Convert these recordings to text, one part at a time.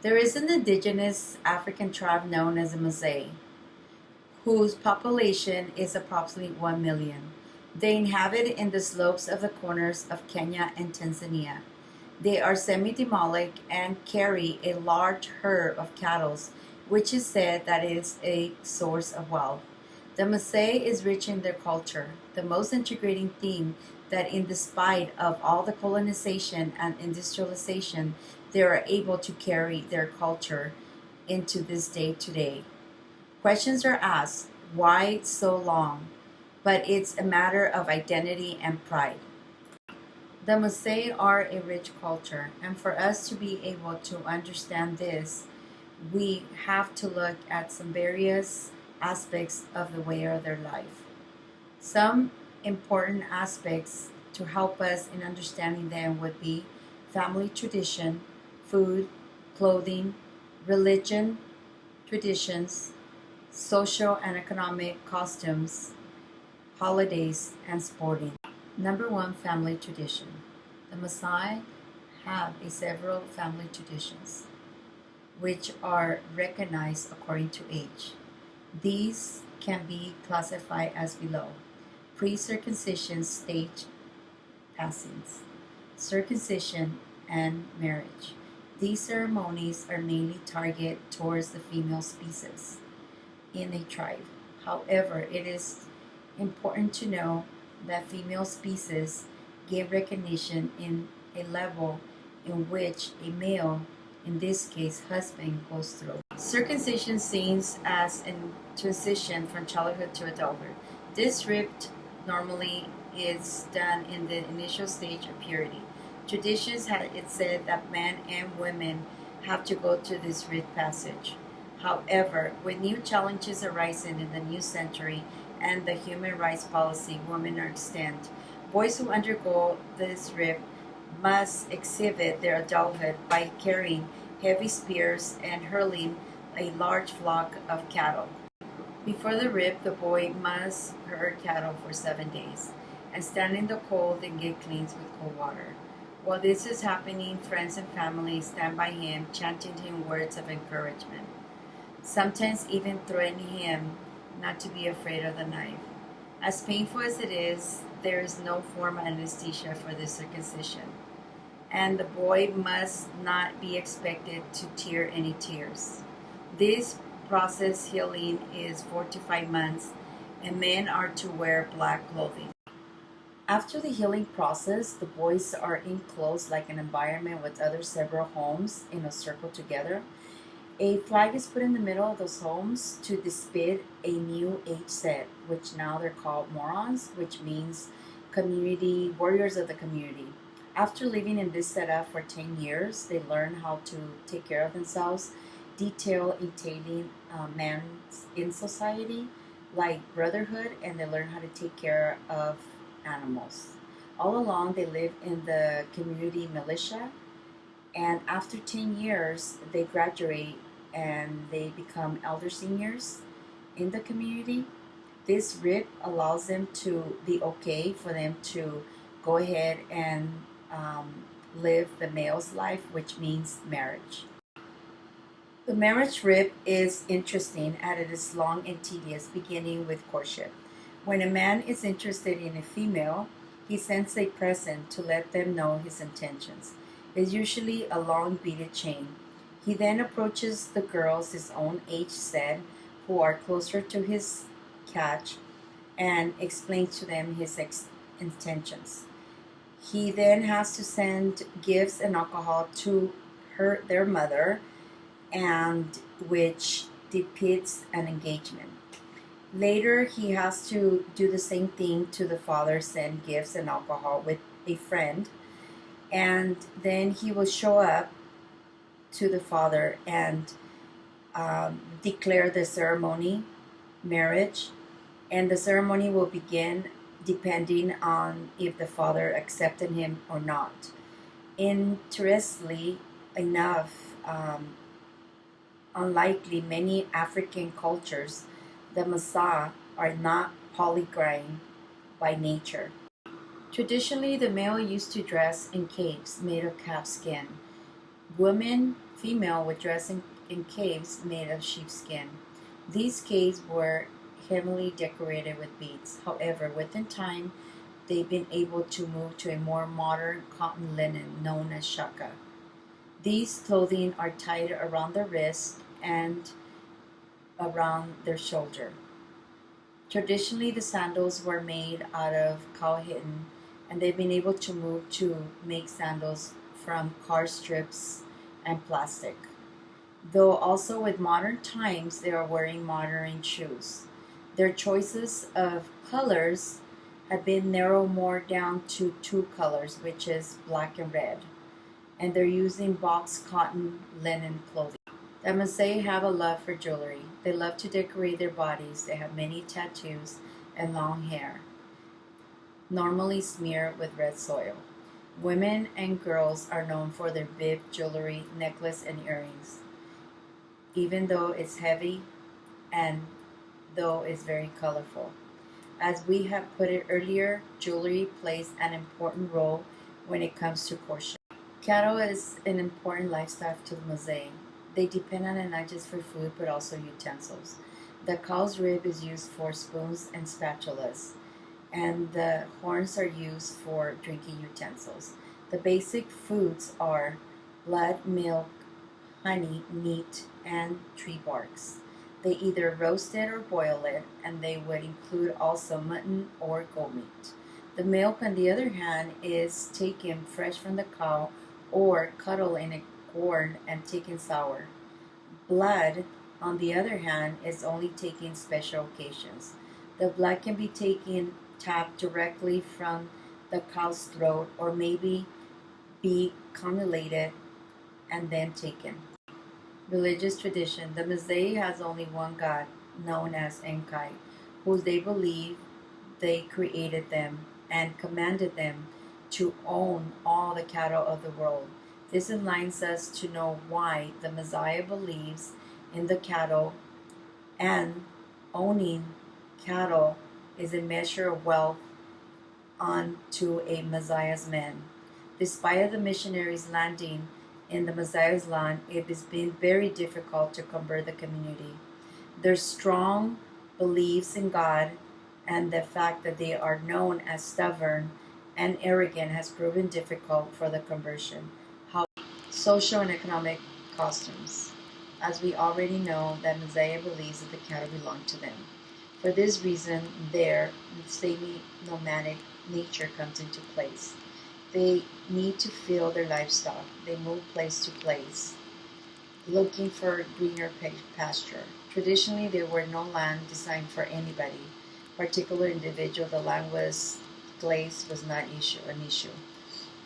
There is an indigenous African tribe known as the Maasai, whose population is approximately 1 million. They inhabit in the slopes of the corners of Kenya and Tanzania. They are semi-demonic and carry a large herd of cattle, which is said that it is a source of wealth. The Maasai is rich in their culture. The most integrating thing that in despite of all the colonization and industrialization, they are able to carry their culture into this day today. Questions are asked, why so long? But it's a matter of identity and pride. The Maasai are a rich culture, and for us to be able to understand this, we have to look at some various aspects of the way of their life. Some important aspects to help us in understanding them would be family tradition, food, clothing, religion, traditions, social and economic costumes, holidays, and sporting. Number one, family tradition. The Maasai have several family traditions which are recognized according to age. These can be classified as below: pre-circumcision stage passings, circumcision, and marriage. These ceremonies are mainly targeted towards the female species in a tribe. However, it is important to know that female species gain recognition in a level in which a male, in this case husband, goes through. Circumcision scenes as a transition from childhood to adulthood. This rite normally is done in the initial stage of purity. Traditions had it said that men and women have to go through this rite passage. However, with new challenges arising in the new century and the human rights policy, women are exempt. Boys who undergo this rite must exhibit their adulthood by carrying heavy spears and hurling a large flock of cattle. Before the rite, the boy must herd cattle for 7 days and stand in the cold and get cleansed with cold water. While this is happening, friends and family stand by him, chanting him words of encouragement, sometimes even threatening him not to be afraid of the knife. As painful as it is, there is no form of anesthesia for this circumcision, and the boy must not be expected to tear any tears. This process healing is 4 to 5 months, and men are to wear black clothing. After the healing process, the boys are enclosed like an environment with other several homes in a circle together. A flag is put in the middle of those homes to display a new age set, which now they're called morons, which means community warriors of the community. After living in this setup for 10 years, they learn how to take care of themselves, detail entailing men in society, like brotherhood, and they learn how to take care of animals. All along, they live in the community militia, and after 10 years, they graduate and they become elder seniors in the community. This writ allows them to be okay for them to go ahead and live the male's life, which means marriage. The marriage writ is interesting as it is long and tedious, beginning with courtship. When a man is interested in a female, he sends a present to let them know his intentions. It's usually a long beaded chain. He then approaches the girls his own age set, who are closer to his catch, and explains to them his intentions. He then has to send gifts and alcohol to their mother, and which depicts an engagement. Later, he has to do the same thing to the father, send gifts and alcohol with a friend, and then he will show up to the father and declare the ceremony, marriage, and the ceremony will begin depending on if the father accepted him or not. Interestingly enough, unlikely many African cultures, the Maasai are not polygamy by nature. Traditionally, the male used to dress in capes made of calf skin. Women female would dress in caves made of sheepskin. These caves were heavily decorated with beads. However, within time, they've been able to move to a more modern cotton linen known as shaka. These clothing are tied around the wrist and around their shoulder. Traditionally, the sandals were made out of cow hide, and they've been able to move to make sandals from car strips and plastic. Though also with modern times, they are wearing modern shoes. Their choices of colors have been narrowed more down to two colors, which is black and red, and they're using box cotton linen clothing. The Maasai have a love for jewelry. They love to decorate their bodies. They have many tattoos and long hair, normally smeared with red soil. Women and girls are known for their bib, jewelry, necklace, and earrings, even though it's heavy and though it's very colorful. As we have put it earlier, jewelry plays an important role when it comes to courtship. Cattle is an important livestock to the Maasai. They depend on it not just for food but also utensils. The cow's rib is used for spoons and spatulas, and the horns are used for drinking utensils. The basic foods are blood, milk, honey, meat, and tree barks. They either roast it or boil it, and they would include also mutton or goat meat. The milk, on the other hand, is taken fresh from the cow or curdled in a gourd and taken sour. Blood, on the other hand, is only taken special occasions. The blood can be taken tapped directly from the cow's throat or maybe be cannulated and then taken. Religious tradition. The Maasai has only one god, known as Enkai, who they believe they created them and commanded them to own all the cattle of the world. This enlightens us to know why the Messiah believes in the cattle, and owning cattle is a measure of wealth unto a Messiah's men. Despite the missionaries landing in the Messiah's land, it has been very difficult to convert the community. Their strong beliefs in God and the fact that they are known as stubborn and arrogant has proven difficult for the conversion. How social and economic customs. As we already know, that Messiah believes that the cattle belong to them. For this reason, their semi-nomadic nature comes into place. They need to feed their livestock. They move place to place, looking for greener pasture. Traditionally, there were no land designed for anybody, particular individual. The land was glazed was not an issue.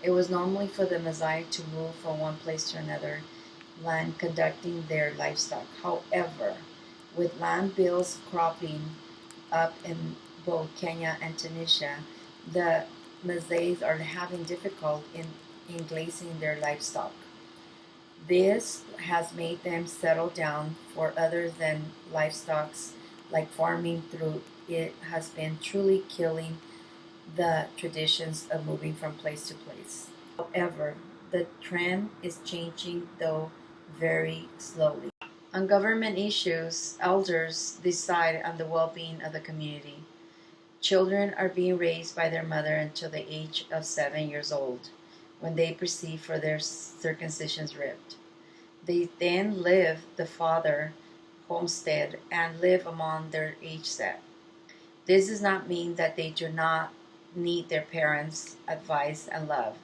It was normally for the Maasai to move from one place to another land conducting their livestock. However, with land bills cropping up in both Kenya and Tunisia, the Maasai are having difficulty in glazing their livestock. This has made them settle down for other than livestock, like farming through it has been truly killing the traditions of moving from place to place. However, the trend is changing, though very slowly. On government issues, elders decide on the well-being of the community. Children are being raised by their mother until the age of 7 years old, when they proceed for their circumcisions ripped. They then leave the father homestead and live among their age set. This does not mean that they do not need their parents' advice and love.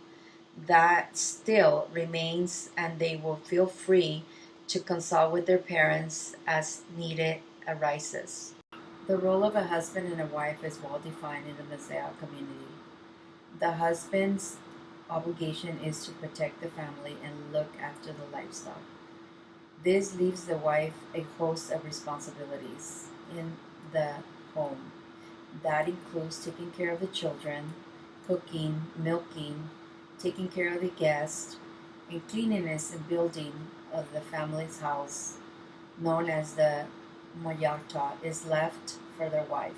That still remains, and they will feel free to consult with their parents as needed arises. The role of a husband and a wife is well defined in the Maasai community. The husband's obligation is to protect the family and look after the livestock. This leaves the wife a host of responsibilities in the home. That includes taking care of the children, cooking, milking, taking care of the guests, and cleanliness and building of the family's house, known as the Moyarta, is left for their wife.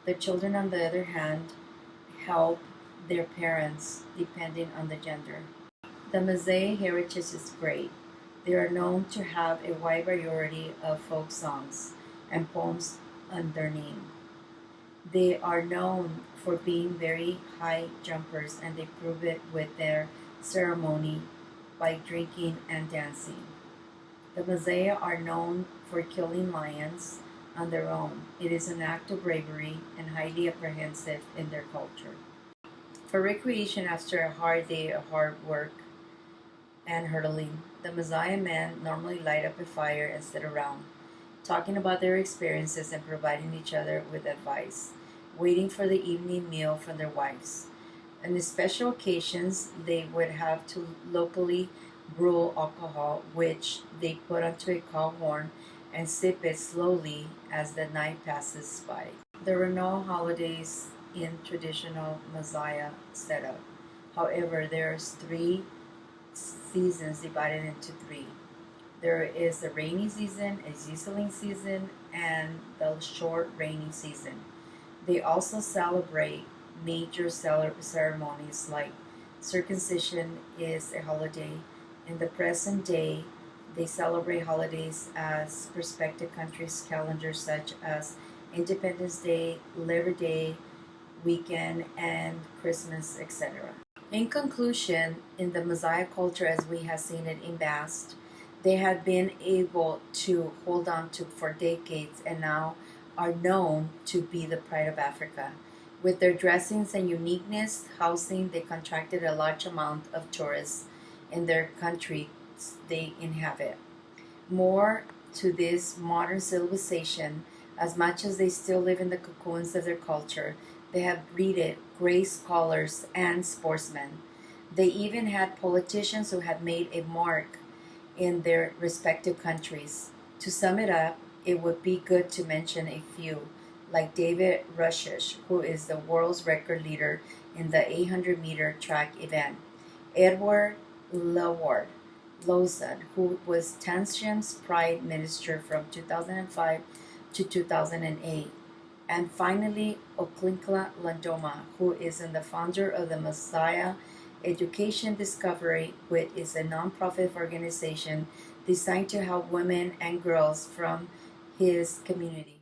The children, on the other hand, help their parents depending on the gender. The Maasai heritage is great. They are known to have a wide variety of folk songs and poems under their name. They are known for being very high jumpers, and they prove it with their ceremony by drinking and dancing. The Masaya are known for killing lions on their own. It is an act of bravery and highly apprehensive in their culture. For recreation after a hard day of hard work and hurdling, the Masaya men normally light up a fire and sit around, talking about their experiences and providing each other with advice, waiting for the evening meal from their wives. On the special occasions, they would have to locally brew alcohol, which they put onto a cow horn and sip it slowly as the night passes by. There were no holidays in traditional Masaya setup. However, there's three seasons divided into three. There is the rainy season, a drizzling season, and the short rainy season. They also celebrate major ceremonies like circumcision is a holiday. In the present day, they celebrate holidays as prospective countries' calendars such as Independence Day, Labor Day, weekend, and Christmas, etc. In conclusion, in the Messiah culture as we have seen it in past, they have been able to hold on to for decades and now are known to be the pride of Africa. With their dressings and uniqueness, housing, they contracted a large amount of tourists in their countries they inhabit. More to this modern civilization, as much as they still live in the cocoons of their culture, they have breeded great scholars and sportsmen. They even had politicians who had made a mark in their respective countries. To sum it up, it would be good to mention a few, like David Rushish, who is the world's record leader in the 800-meter track event, Edward Lawson, who was Tanzania's Prime Minister from 2005 to 2008, and finally Oklinkla Landoma, who is the founder of the Messiah Education Discovery, which is a non-profit organization designed to help women and girls from his community.